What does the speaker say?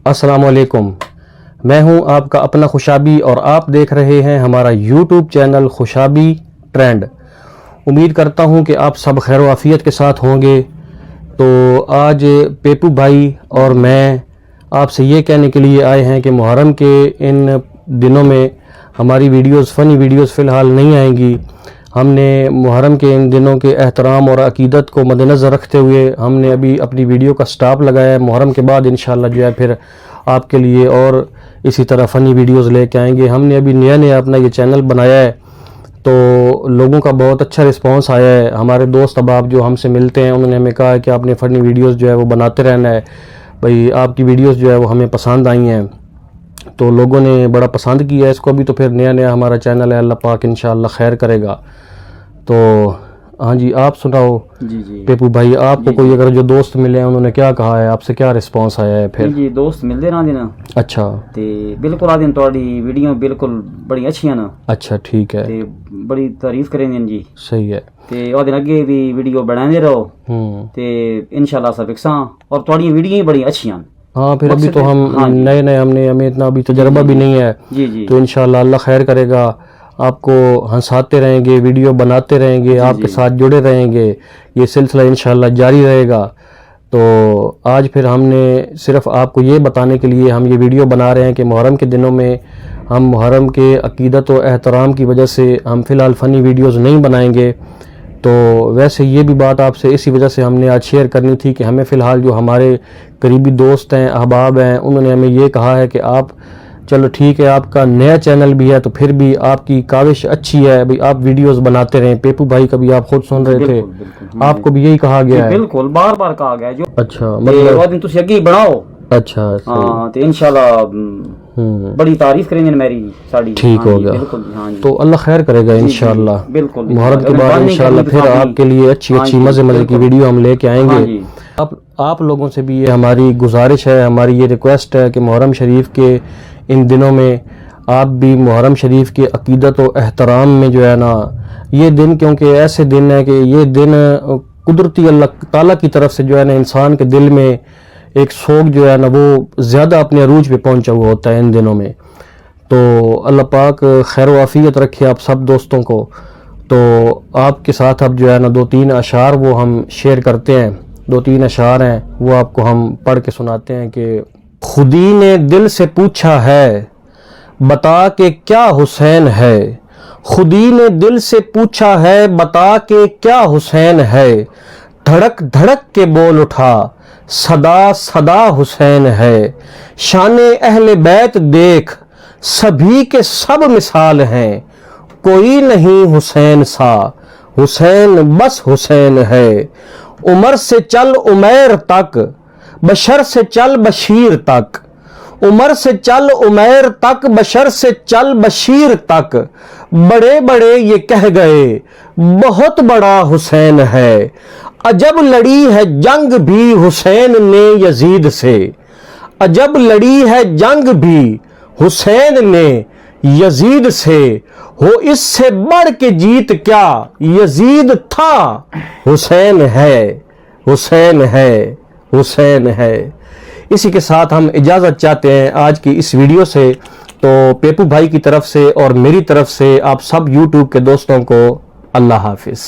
السلام علیکم، میں ہوں آپ کا اپنا خوشابی اور آپ دیکھ رہے ہیں ہمارا یوٹیوب چینل خوشابی ٹرینڈ۔ امید کرتا ہوں کہ آپ سب خیر و عافیت کے ساتھ ہوں گے۔ تو آج پیپو بھائی اور میں آپ سے یہ کہنے کے لیے آئے ہیں کہ محرم کے ان دنوں میں ہماری ویڈیوز فنی ویڈیوز فی الحال نہیں آئیں گی۔ ہم نے محرم کے ان دنوں کے احترام اور عقیدت کو مد نظر رکھتے ہوئے ہم نے ابھی اپنی ویڈیو کا سٹاپ لگایا ہے۔ محرم کے بعد انشاءاللہ جو ہے پھر آپ کے لیے اور اسی طرح فنی ویڈیوز لے کے آئیں گے۔ ہم نے ابھی نیا اپنا یہ چینل بنایا ہے تو لوگوں کا بہت اچھا رسپانس آیا ہے۔ ہمارے دوست احباب جو ہم سے ملتے ہیں انہوں نے ہمیں کہا ہے کہ آپ نے فنی ویڈیوز جو ہے وہ بناتے رہنا ہے، بھئی آپ کی ویڈیوز جو ہے وہ ہمیں پسند آئی ہیں، تو لوگوں نے بڑا پسند کیا ہے اس کو۔ بھی تو پھر نیا ہمارا چینل ہے، اللہ پاک انشاءاللہ خیر کرے گا۔ تو ہاں جی، آپ سناؤ جی پیپو بھائی، آپ کو کوئی اگر جو دوست ملے ہیں انہوں نے کیا کہا ہے، آپ سے کیا رسپانس آیا ہے پھر؟ جی دوست ملتے رہتے ہیں۔ اچھا تے بالکل آدھے تہاڈی ویڈیو بالکل بڑی اچھیاں نا۔ اچھا ٹھیک ہے، تے بڑی تعریف کریں دیں جی۔ صحیح ہے۔ تے آدھے اگے بھی ویڈیو بناندے رہو تے انشاءاللہ سب اکساں، اور تہاڈی ویڈیو ہی بڑی اچھیاں۔ ہاں پھر ابھی تو ہم نئے ہمیں اتنا ابھی تجربہ بھی نہیں ہے، جی تو انشاءاللہ اللہ خیر کرے گا، آپ کو ہنساتے رہیں گے، ویڈیو بناتے رہیں گے، آپ کے ساتھ جڑے رہیں گے، یہ سلسلہ انشاءاللہ جاری رہے گا۔ تو آج پھر ہم نے صرف آپ کو یہ بتانے کے لیے ہم یہ ویڈیو بنا رہے ہیں کہ محرم کے دنوں میں ہم محرم کے عقیدت و احترام کی وجہ سے ہم فی الحال فنی ویڈیوز نہیں بنائیں گے۔ تو ویسے یہ بھی بات آپ سے اسی وجہ سے ہم نے آج شیئر کرنی تھی کہ ہمیں فی الحال جو ہمارے قریبی دوست ہیں، احباب ہیں، انہوں نے ہمیں یہ کہا ہے کہ آپ چلو ٹھیک ہے، آپ کا نیا چینل بھی ہے تو پھر بھی آپ کی کاوش اچھی ہے، بھئی آپ ویڈیوز بناتے رہیں۔ پیپو بھائی کا بھی آپ خود سن رہے تھے، آپ کو بھی یہی کہا گیا ہے؟ بالکل بار بار کہا گیا ہے جو اچھا مطلب تسی اگے بناؤ۔ اچھا ہاں تے انشاءاللہ بڑی تعریف کریں گے میری ساڑی۔ ٹھیک ہو گیا، تو اللہ خیر کرے گا انشاءاللہ۔ بالکل محرم کے بعد انشاءاللہ پھر آپ کے لیے اچھی مزے کی ویڈیو ہم لے کے آئیں گے۔ آپ لوگوں سے بھی یہ ہماری گزارش ہے، ہماری یہ ریکویسٹ ہے کہ محرم شریف کے ان دنوں میں آپ بھی محرم شریف کے عقیدت و احترام میں جو ہے نا، یہ دن کیونکہ ایسے دن ہے کہ یہ دن قدرتی اللہ تعالیٰ کی طرف سے جو ہے نا انسان کے دل میں ایک سوگ جو ہے نا وہ زیادہ اپنے عروج پہ پہنچا ہوا ہوتا ہے ان دنوں میں۔ تو اللہ پاک خیر و عافیت رکھے آپ سب دوستوں کو۔ تو آپ کے ساتھ اب جو ہے نا 2-3 اشعار وہ ہم شیئر کرتے ہیں، 2-3 اشعار ہیں وہ آپ کو ہم پڑھ کے سناتے ہیں کہ خودی نے دل سے پوچھا ہے بتا کہ کیا حسین ہے، خودی نے دل سے پوچھا ہے بتا کہ کیا حسین ہے، دھڑک دھڑک کے بول اٹھا صدا صدا حسین ہے، شان اہل بیت دیکھ سبھی کے سب مثال ہیں، کوئی نہیں حسین سا حسین بس حسین ہے، عمر سے چل عمیر تک بشر سے چل بشیر تک، عمر سے چل عمیر تک بشر سے چل بشیر تک، بڑے بڑے یہ کہہ گئے بہت بڑا حسین ہے، عجب لڑی ہے جنگ بھی حسین نے یزید سے، عجب لڑی ہے جنگ بھی حسین نے یزید سے، ہو اس سے بڑھ کے جیت کیا یزید تھا، حسین ہے حسین ہے حسین ہے۔ اسی کے ساتھ ہم اجازت چاہتے ہیں آج کی اس ویڈیو سے۔ تو پیپو بھائی کی طرف سے اور میری طرف سے آپ سب یوٹیوب کے دوستوں کو اللہ حافظ۔